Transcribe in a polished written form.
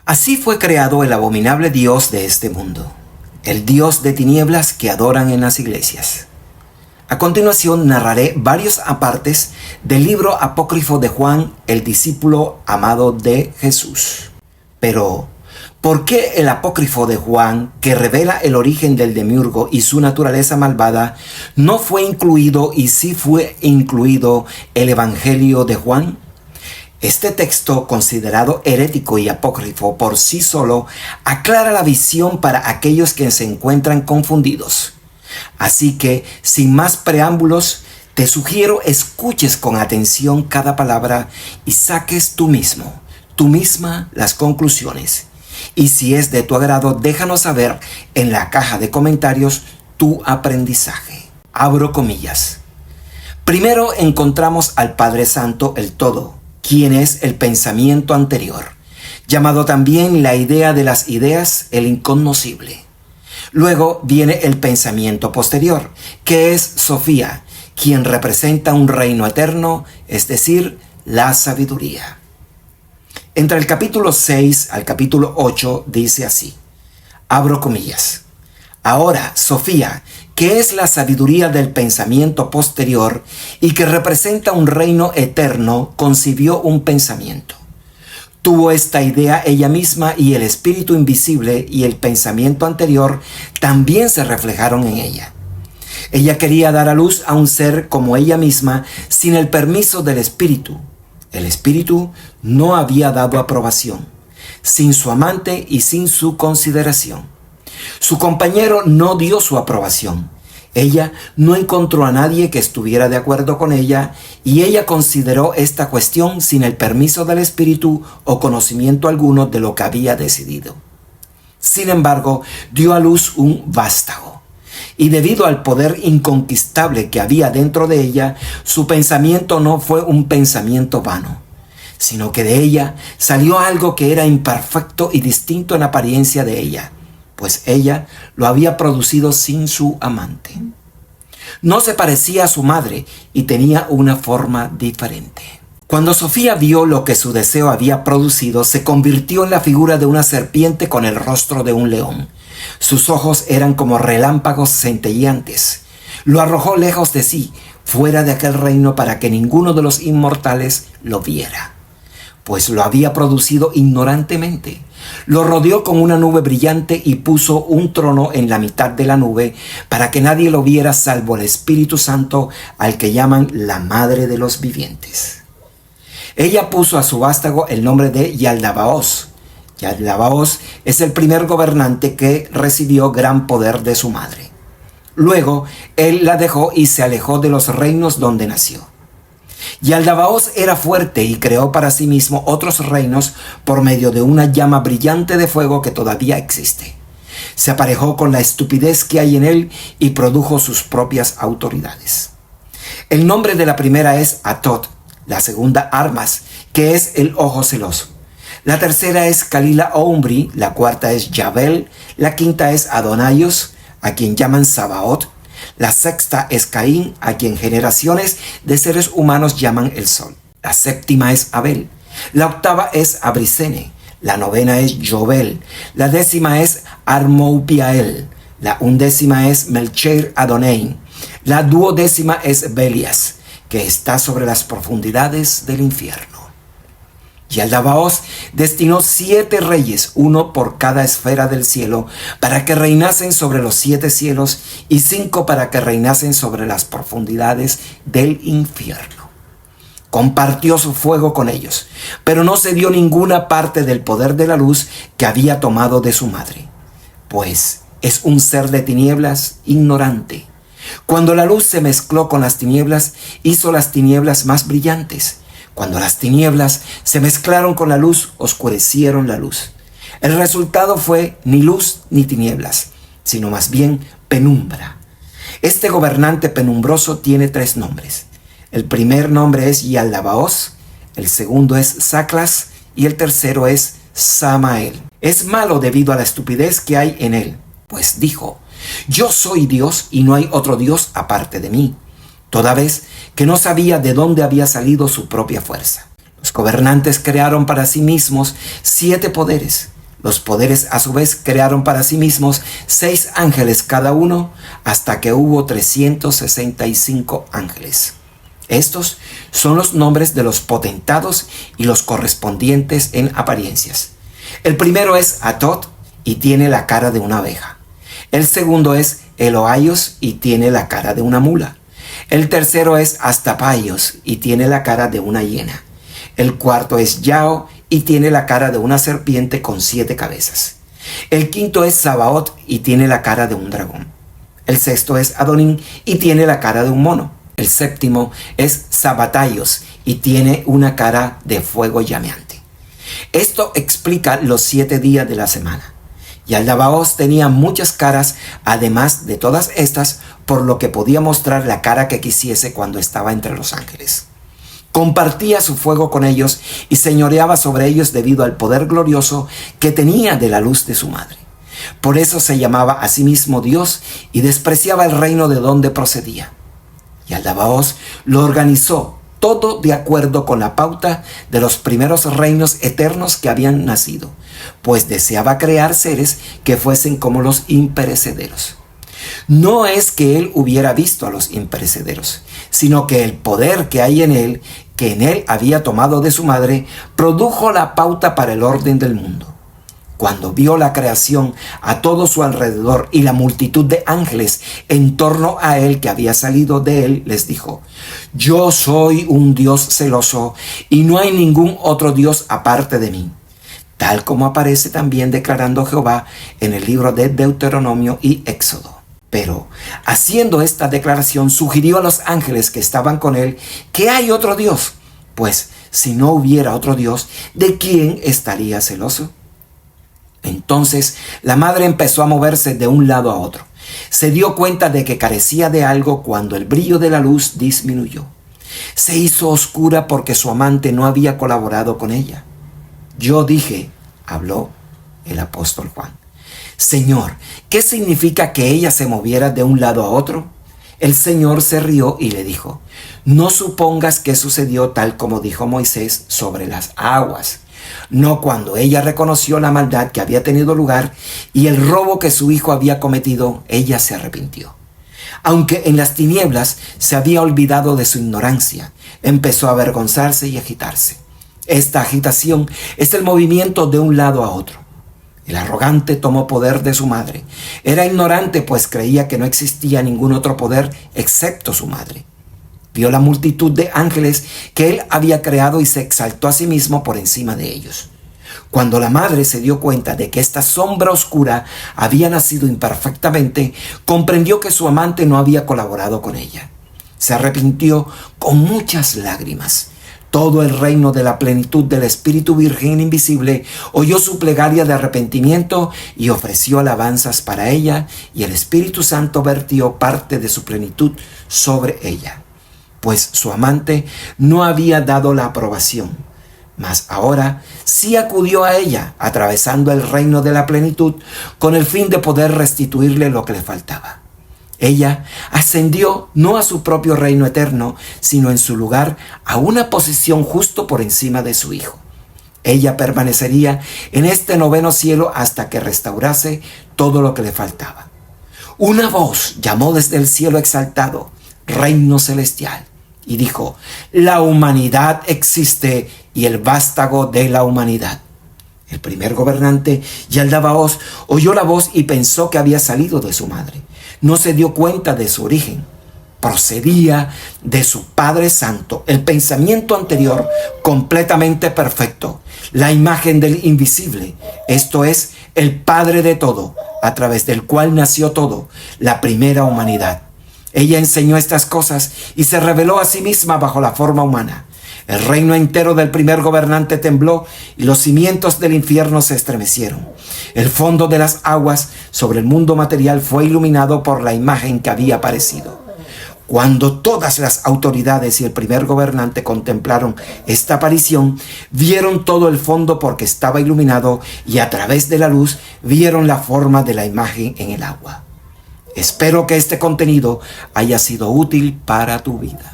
Así fue creado el abominable Dios de este mundo, el Dios de tinieblas que adoran en las iglesias. A continuación narraré varios apartes del libro apócrifo de Juan, el discípulo amado de Jesús. Pero, ¿por qué el apócrifo de Juan, que revela el origen del demiurgo y su naturaleza malvada, no fue incluido y sí fue incluido el Evangelio de Juan? Este texto, considerado herético y apócrifo por sí solo, aclara la visión para aquellos que se encuentran confundidos. Así que, sin más preámbulos, te sugiero escuches con atención cada palabra y saques tú misma las conclusiones. Y si es de tu agrado, déjanos saber en la caja de comentarios tu aprendizaje. Abro comillas. Primero encontramos al Padre Santo, el Todo, quien es el pensamiento anterior, llamado también la idea de las ideas, el incognoscible. Luego viene el pensamiento posterior, que es Sofía, quien representa un reino eterno, es decir, la sabiduría. Entre el capítulo 6 al capítulo 8 dice así, abro comillas. Ahora, Sofía, que es la sabiduría del pensamiento posterior y que representa un reino eterno, concibió un pensamiento. Tuvo esta idea ella misma y el espíritu invisible y el pensamiento anterior también se reflejaron en ella. Ella quería dar a luz a un ser como ella misma sin el permiso del espíritu. El espíritu no había dado aprobación, sin su amante y sin su consideración. Su compañero no dio su aprobación. Ella no encontró a nadie que estuviera de acuerdo con ella y ella consideró esta cuestión sin el permiso del espíritu o conocimiento alguno de lo que había decidido. Sin embargo, dio a luz un vástago. Y debido al poder inconquistable que había dentro de ella, su pensamiento no fue un pensamiento vano, sino que de ella salió algo que era imperfecto y distinto en apariencia de ella, pues ella lo había producido sin su amante. No se parecía a su madre y tenía una forma diferente. Cuando Sofía vio lo que su deseo había producido, se convirtió en la figura de una serpiente con el rostro de un león. Sus ojos eran como relámpagos centelleantes. Lo arrojó lejos de sí, fuera de aquel reino, para que ninguno de los inmortales lo viera, pues lo había producido ignorantemente. Lo rodeó con una nube brillante y puso un trono en la mitad de la nube para que nadie lo viera salvo el Espíritu Santo, al que llaman la Madre de los Vivientes. Ella puso a su vástago el nombre de Yaldabaoth. Yaldabaoth es el primer gobernante que recibió gran poder de su madre. Luego, él la dejó y se alejó de los reinos donde nació. Yaldabaoth era fuerte y creó para sí mismo otros reinos por medio de una llama brillante de fuego que todavía existe. Se aparejó con la estupidez que hay en él y produjo sus propias autoridades. El nombre de la primera es Atot, la segunda Armas, que es el ojo celoso. La tercera es Kalila Oumbri, la cuarta es Yabel, la quinta es Adonaios, a quien llaman Sabaoth. La sexta es Caín, a quien generaciones de seres humanos llaman el sol. La séptima es Abel. La octava es Abrisene. La novena es Jobel. La décima es Armoupiael. La undécima es Melcher Adonai. La duodécima es Belias, que está sobre las profundidades del infierno. Yaldabaoth destinó 7 reyes, uno por cada esfera del cielo, para que reinasen sobre los 7 cielos y 5 para que reinasen sobre las profundidades del infierno. Compartió su fuego con ellos, pero no se dio ninguna parte del poder de la luz que había tomado de su madre, pues es un ser de tinieblas ignorante. Cuando la luz se mezcló con las tinieblas, hizo las tinieblas más brillantes. Cuando las tinieblas se mezclaron con la luz, oscurecieron la luz. El resultado fue ni luz ni tinieblas, sino más bien penumbra. Este gobernante penumbroso tiene 3 nombres. El primer nombre es Yaldabaoth, el segundo es Saclas y el tercero es Samael. Es malo debido a la estupidez que hay en él, pues dijo: yo soy Dios y no hay otro Dios aparte de mí, toda vez que no sabía de dónde había salido su propia fuerza. Los gobernantes crearon para sí mismos 7 poderes, Los poderes a su vez crearon para sí mismos 6 ángeles cada uno, hasta que hubo 365 ángeles. Estos son los nombres de los potentados y los correspondientes en apariencias. El primero es Atot y tiene la cara de una abeja. El segundo es Eloaios y tiene la cara de una mula. El tercero es Astapaios y tiene la cara de una hiena. El cuarto es Yao y tiene la cara de una serpiente con 7 cabezas. El quinto es Sabaoth y tiene la cara de un dragón. El sexto es Adonín y tiene la cara de un mono. El séptimo es Sabataios y tiene una cara de fuego llameante. Esto explica los 7 días de la semana. Yaldabaoth tenía muchas caras, además de todas estas, por lo que podía mostrar la cara que quisiese cuando estaba entre los ángeles. Compartía su fuego con ellos y señoreaba sobre ellos debido al poder glorioso que tenía de la luz de su madre. Por eso se llamaba a sí mismo Dios y despreciaba el reino de donde procedía. Yaldabaoth lo organizó todo de acuerdo con la pauta de los primeros reinos eternos que habían nacido, pues deseaba crear seres que fuesen como los imperecederos. No es que él hubiera visto a los imperecederos, sino que el poder que hay en él, que en él había tomado de su madre, produjo la pauta para el orden del mundo. Cuando vio la creación a todo su alrededor y la multitud de ángeles en torno a él que había salido de él, les dijo: yo soy un Dios celoso y no hay ningún otro Dios aparte de mí. Tal como aparece también declarando Jehová en el libro de Deuteronomio y Éxodo. Pero, haciendo esta declaración, sugirió a los ángeles que estaban con él que hay otro Dios. Pues, si no hubiera otro Dios, ¿de quién estaría celoso? Entonces la madre empezó a moverse de un lado a otro. Se dio cuenta de que carecía de algo cuando el brillo de la luz disminuyó. Se hizo oscura porque su amante no había colaborado con ella. Yo dije, habló el apóstol Juan: Señor, ¿qué significa que ella se moviera de un lado a otro? El Señor se rió y le dijo: no supongas que sucedió tal como dijo Moisés sobre las aguas. No cuando ella reconoció la maldad que había tenido lugar y el robo que su hijo había cometido, ella se arrepintió. Aunque en las tinieblas se había olvidado de su ignorancia, empezó a avergonzarse y agitarse. Esta agitación es el movimiento de un lado a otro. El arrogante tomó poder de su madre. Era ignorante, pues creía que no existía ningún otro poder excepto su madre. Vio la multitud de ángeles que él había creado y se exaltó a sí mismo por encima de ellos. Cuando la madre se dio cuenta de que esta sombra oscura había nacido imperfectamente, comprendió que su amante no había colaborado con ella. Se arrepintió con muchas lágrimas. Todo el reino de la plenitud del Espíritu Virgen Invisible oyó su plegaria de arrepentimiento y ofreció alabanzas para ella, y el Espíritu Santo vertió parte de su plenitud sobre ella. Pues su amante no había dado la aprobación, mas ahora sí acudió a ella, atravesando el reino de la plenitud, con el fin de poder restituirle lo que le faltaba. Ella ascendió no a su propio reino eterno, sino en su lugar a una posición justo por encima de su hijo. Ella permanecería en este 9º cielo hasta que restaurase todo lo que le faltaba. Una voz llamó desde el cielo exaltado: reino celestial. Y dijo: la humanidad existe y el vástago de la humanidad. El primer gobernante, Yaldabaoth, oyó la voz y pensó que había salido de su madre. No se dio cuenta de su origen. Procedía de su Padre Santo, el pensamiento anterior completamente perfecto, la imagen del invisible, esto es, el Padre de todo, a través del cual nació todo, la primera humanidad. Ella enseñó estas cosas y se reveló a sí misma bajo la forma humana. El reino entero del primer gobernante tembló y los cimientos del infierno se estremecieron. El fondo de las aguas sobre el mundo material fue iluminado por la imagen que había aparecido. Cuando todas las autoridades y el primer gobernante contemplaron esta aparición, vieron todo el fondo porque estaba iluminado, y a través de la luz vieron la forma de la imagen en el agua. Espero que este contenido haya sido útil para tu vida.